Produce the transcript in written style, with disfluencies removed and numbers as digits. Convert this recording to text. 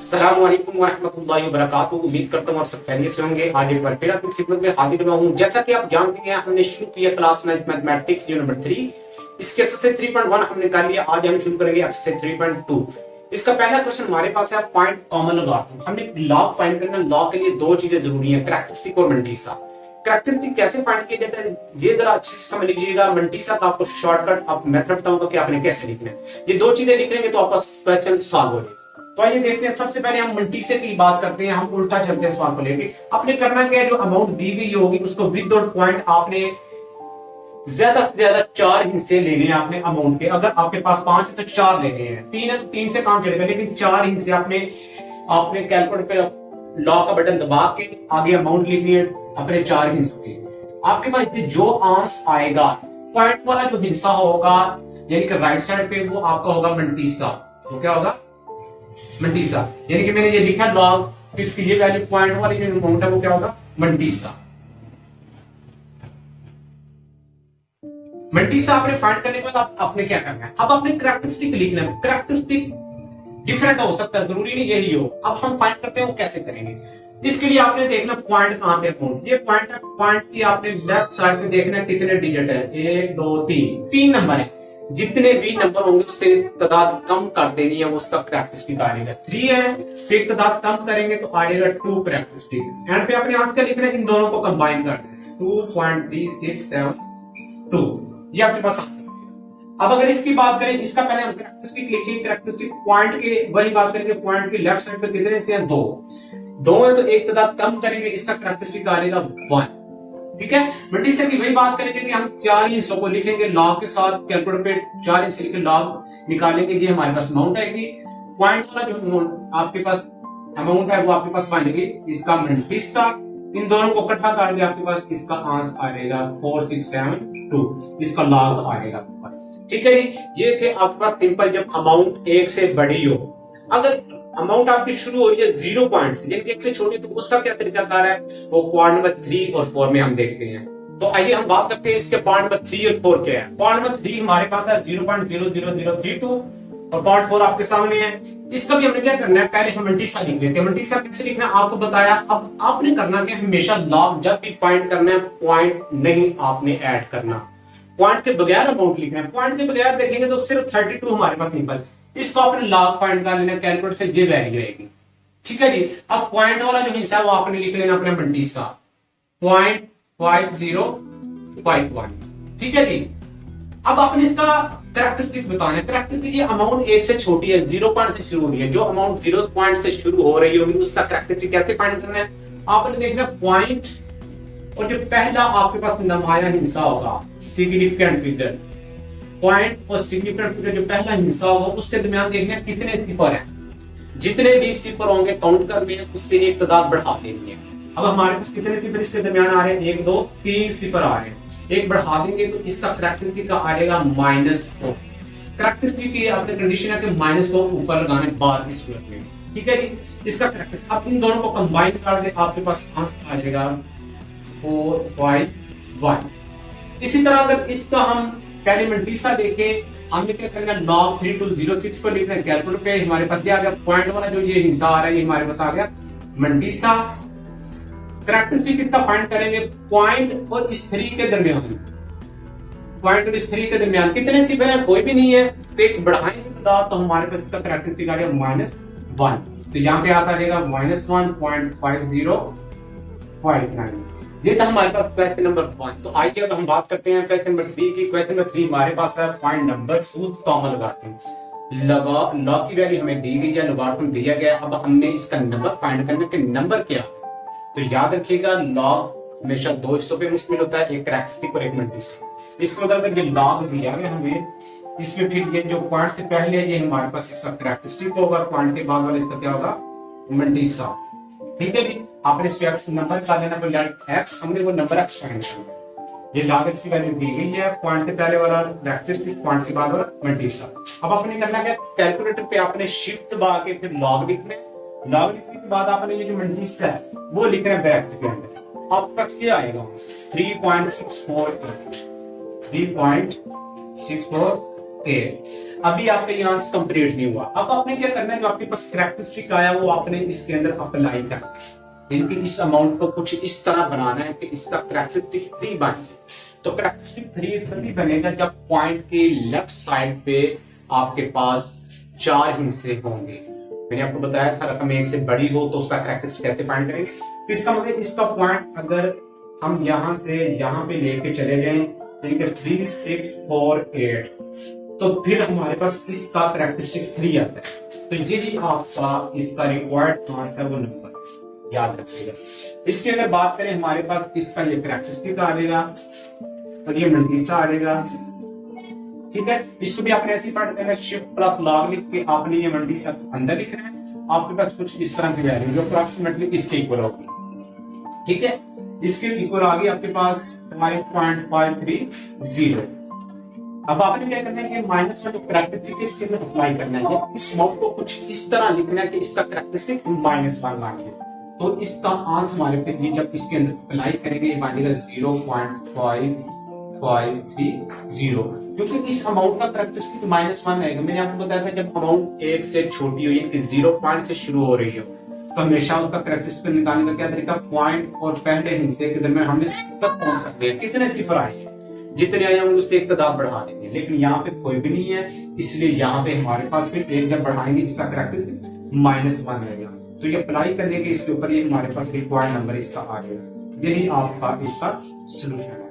अस्सलाम वालेकुम वरहमतुल्लाहि वबरकातुहू। उम्मीद करता हूँ आप सब खैरियत से होंगे। आज एक बार फिर आपकी खिदमत में हाजिर हुआ हूँ। जैसा कि आप जानते हैं, हमने शुरू किया क्लास 9 मैथमेटिक्स यूनिट नंबर 3। इसके एक्सरसाइज 3.1 हमने कर लिया। आज हम शुरू करेंगे एक्सरसाइज 3.2। इसका पहला क्वेश्चन हमारे पास है, पॉइंट कॉमन लॉगारिथम। हमने लॉग फाइंड करना। लॉग के लिए दो चीजें जरूरी है, कैरेक्टरिस्टिक और मंटीसा। कैरेक्टरिस्टिक कैसे फाइंड किया जाता है ये जरा अच्छे से समझ लीजिएगा। मंटीसा का आपको शॉर्टकट आप मेथड बताऊंगा कि आपने कैसे लिखना है। ये दो चीजें लिख लेंगे तो आपका क्वेश्चन सॉल्व हो जाएगा। तो आइए देखते हैं। सबसे पहले हम मंटीसे की बात करते हैं। हम उल्टा चलते हैं सवाल को लेके। आपने करना क्या है, जो अमाउंट दी गई होगी उसको विदाउट पॉइंट आपने ज्यादा से ज्यादा 4 हिस्से लेने हैं आपने अमाउंट के। अगर आपके पास 5 है तो 4 लेने हैं, 3 है तो 3 से काम चलेगा, लेकिन 4 हिस्से आपने कैलकुलेटर पे लॉ का बटन दबा के आगे अमाउंट लिखनी है अपने 4 हिस्सों की। आपके पास जो आंसर आएगा, पॉइंट वाला जो हिस्सा होगा यानी कि राइट साइड पे, वो आपका होगा मंटीसा। तो क्या होगा? मंटीसा। यानी कि मैंने ये लिखा लॉग, तो इसकी ये वैल्यू पॉइंट वाली जो अमाउंट है वो क्या होगा? मंटीसा। मंटीसा आपने फाइंड करने के बाद आपने क्या करना है, अब आपने कैरेक्टरिस्टिक लिखना है। कैरेक्टरिस्टिक डिफरेंट हो सकता है, जरूरी नहीं यही हो। अब हम फाइंड करते हैं वो कैसे करेंगे। इसके लिए आपने देखना पॉइंट कहां पे अमाउंट, ये पॉइंट है। पॉइंट की आपने लेफ्ट साइड में देखना कितने डिजिट है, 1 2 3 3 नंबर है। जितने भी नंबर होंगे उससे तादाद कम कर देनी है, वो उसका कैरेक्टरिस्टिक आएगा। 3 है, फिर तादाद कम करेंगे तो आएगा 2 कैरेक्टरिस्टिक। एंड पे आपने आंसर लिखना है, इन दोनों को कंबाइन कर देना, 2.3672। ये आपके पास आंसर। अब अगर इसकी बात करें, इसका पहले हम कैरेक्टरिस्टिक लिखें। कैरेक्टरिस्टिक पॉइंट के वही बात करेंगे। पॉइंट के लेफ्ट साइड पे कितने से हैं? 2 है, तो एक तादाद कम करेंगे, इसका कैरेक्टरिस्टिक आएगा 1। ठीक है। मंटीसा की वही बात करेंगे कि हम 4 हिस्सों को लिखेंगे लॉग के साथ। कैलकुलेटर पे 4 हिस्से लिखे लॉग निकालेंगे, ये हमारे पास अमाउंट आएगी। पॉइंट वाला जो आपके पास अमाउंट है वो आपके पास बनेगी इसका मंटीसा। इन दोनों को इकट्ठा कर दिया, आपके पास इसका आंसर आएगा 4672। इसका लॉग आएगा आपके पास। ठीक है जी। ये थे आपके पास सिंपल, जब अमाउंट 1 से बड़ी हो। अगर अमाउंट आपकी शुरू हो रही है 0 पॉइंट से, जिनके 1 से छोटे, तो उसका क्या तरीकाकार है, वो पॉइंट नंबर 3 और 4 में हम देखते हैं। तो आइए हम बात करते हैं इसके पॉइंट नंबर 3 और 4 क्या है। पॉइंट नंबर 3 हमारे पास है 0.00032 और पॉइंट 4 आपके सामने है। इसका भी हमने क्या करना है, पहले हम मंटीसा लिख लेते हैं। मंटीसा कैसे लिखना है आपको बताया। अब आपने करना क्या, हमेशा लॉग जब भी फाइंड करना है, पॉइंट नहीं आपने ऐड करना। पॉइंट के बगैर अमाउंट लिखना है। पॉइंट के बगैर देखेंगे तो सिर्फ 32 हमारे पास सिंपल। इसको आपने लॉग फाइंड कर लेना, कैलकुलेटर से ये वैल्यू आएगी। ठीक है जी। अब पॉइंट वाला जो हिस्सा है वो आपने लिख लेना अपने मंटीसा 0.5051। ठीक है जी। अब आपने इसका कैरेक्टरिस्टिक बताना है। कैरेक्टरिस्टिक, ये अमाउंट 1 से छोटी है, 0 पॉइंट से शुरू हो रही है। जो अमाउंट 0 पॉइंट से शुरू हो रही होगी उसका कैरेक्टरिस्टिक कैसे फाइंड करना है, आपने देखना पॉइंट और जो पहला आपके पास नुमाया हिस्सा होगा, सिग्निफिकेंट फिगर। पॉइंट और सिग्निफिकेंट फिगर जो पहला हिस्सा होगा उसके दरमियान देखना कितने सिफर हैं। जितने भी सिफर होंगे काउंट करने हैं, उससे एक तादाद बढ़ा देनी है। अब हमारे पास कितने सिफर इसके दरमियान आ रहे हैं, 1 2 3 सिफर आ रहे हैं। एक बढ़ा देंगे तो इसका कैरेक्टरिस्टिक का आएगा -4। कैरेक्टरिस्टिक की आपने कंडीशन है कि -4 ऊपर लगाने बाद की सूरत में। ठीक है जी। इसका कैरेक्टरिस्टिक, अब इन दोनों को कंबाइन कर दे, आपके पास आंसर आ जाएगा 451। इसी तरह अगर इसका हम पहले मंटीसा देखें, हमने क्या करना है, log 3206 को लिखना है। कैलकुलेटर पे हमारे पास क्या आ गया, पॉइंट वाला जो ये हिस्सा आ रहा है ये हमारे पास आ गया मंटीसा। कैरेक्टरिस्टिक इसका फाइंड करेंगे पॉइंट और इस 3 के दरमियान। पॉइंट और इस 3 के दरमियान कितने सिफर है, कोई भी नहीं है, तो एक बढ़ाएंगे तादाद तो हमारे पास इसका कैरेक्टरिस्टिक आ गया -1। तो यहाँ पे आता रहेगा -1.5059। ये था हमारे पास क्वेश्चन नंबर 1। तो आइए अब हम बात करते हैं क्वेश्चन नंबर 3 की। क्वेश्चन नंबर 3 हमारे पास है, पॉइंट नंबर सूत्र कॉमन लगाते हैं। लॉग की वैल्यू हमें दी गई है, लॉगरिथम दिया गया। अब हमने इसका नंबर फाइंड करना कि नंबर क्या। तो याद रखिएगा लॉग हमेशा 2 हिस्सों पे मुश्तमिल होता है, एक कैरेक्टरिस्टिक और एक मंटीसा। इसका मतलब ये लॉग दिया गया हमें, इसमें फिर ये जो पॉइंट से पहले है ये हमारे पास इसका कैरेक्टरिस्टिक होगा, पॉइंट के बाद वाला इसका क्या होगा, मंटीसा। ठीक है जी। आपने इस एक्स नंबर का लेना, कोई एक्स, हमने वो नंबर एक्स फाइंड करना। ये लॉग एक्स की वैल्यू दी गई है, पॉइंट के पहले वाला कैरेक्टरिस्टिक, पॉइंट के बाद वाला मंटीसा। अब आपने करना क्या, कैलकुलेटर पे आपने शिफ्ट दबा के फिर लॉग लिखना है। लॉग लिखने के बाद आपने ये जो मंटीसा है वो लिखना है ब्रैकेट के अंदर। आपके पास क्या आएगा, 3.648। 3.648। अभी आपका ये आंसर कंप्लीट नहीं हुआ। अब आपने क्या करना है, जो आपके पास कैरेक्टरिस्टिक आया वो आपने इसके अंदर अप्लाई करना है। इनकी इस अमाउंट को कुछ इस तरह बनाना है कि इसका कैरेक्टरिस्टिक 3 बन जाए। तो कैरेक्टरिस्टिक 3 तभी बनेगा जब पॉइंट के लेफ्ट साइड पे आपके पास 4 हिस्से होंगे। मैंने आपको बताया था रकम 1 से बड़ी हो तो उसका कैरेक्टरिस्टिक कैसे फाइंड करेंगे। तो इसका मतलब इसका पॉइंट अगर हम यहां से यहां पे लेके चले जाएं 3, 6, 4, 8, तो फिर हमारे पास इसका कैरेक्टरिस्टिक 3 आता है। तो ये जी आपका इसका रिक्वायर्ड आंसर वो नंबर याद रखिएगा। इसकी अगर बात करें हमारे पास इसका ये कैरेक्टरिस्टिक आ जाएगा और ये मल्टीसा आ जाएगा, ठीक है। इसको भी आपने ऐसे पढ़ देना, शिफ्ट प्लस लॉग लिख के आपने ये मल्टीसा अंदर लिखना है। आपके पास कुछ इस तरह की वैल्यू जो अप्रॉक्सीमेटली इसके इक्वल होगी, ठीक है। इसके इक्वल आ गई आपके पास 5.530। अब आपने क्या करना है कि माइनस में जो कैरेक्टरिस्टिक है इसके अंदर अप्लाई करना है। इस अमाउंट को कुछ इस तरह लिखना है कि इसका कैरेक्टरिस्टिक -1 मानिए। तो इसका आंसर हमारे पे ये जब इसके अंदर अप्लाई करेंगे ये मानिएगा 0.5530, क्योंकि इस अमाउंट का कैरेक्टरिस्टिक -1 आएगा। मैंने आपको बताया था जब अमाउंट 1 से छोटी हो यानी कि 0 पॉइंट से शुरू हो रही हो तो हमेशा उसका कैरेक्टरिस्टिक निकालने का क्या तरीका, पॉइंट और पहले हिस्से के दरमियान हमने सिफर काउंट करने हैं, कितने सिफर आए हैं, जितने आए होंगे उससे एक तादाद बढ़ा देंगे। लेकिन यहाँ पे कोई भी नहीं है, इसलिए यहाँ पे हमारे पास फिर एक जब बढ़ाएंगे इसका कैरेक्टरिस्टिक -1 रहेगा। तो ये अप्लाई करने के इसके ऊपर ये हमारे पास रिक्वायर्ड नंबर इसका आ गया। यही आपका इसका सोल्यूशन है।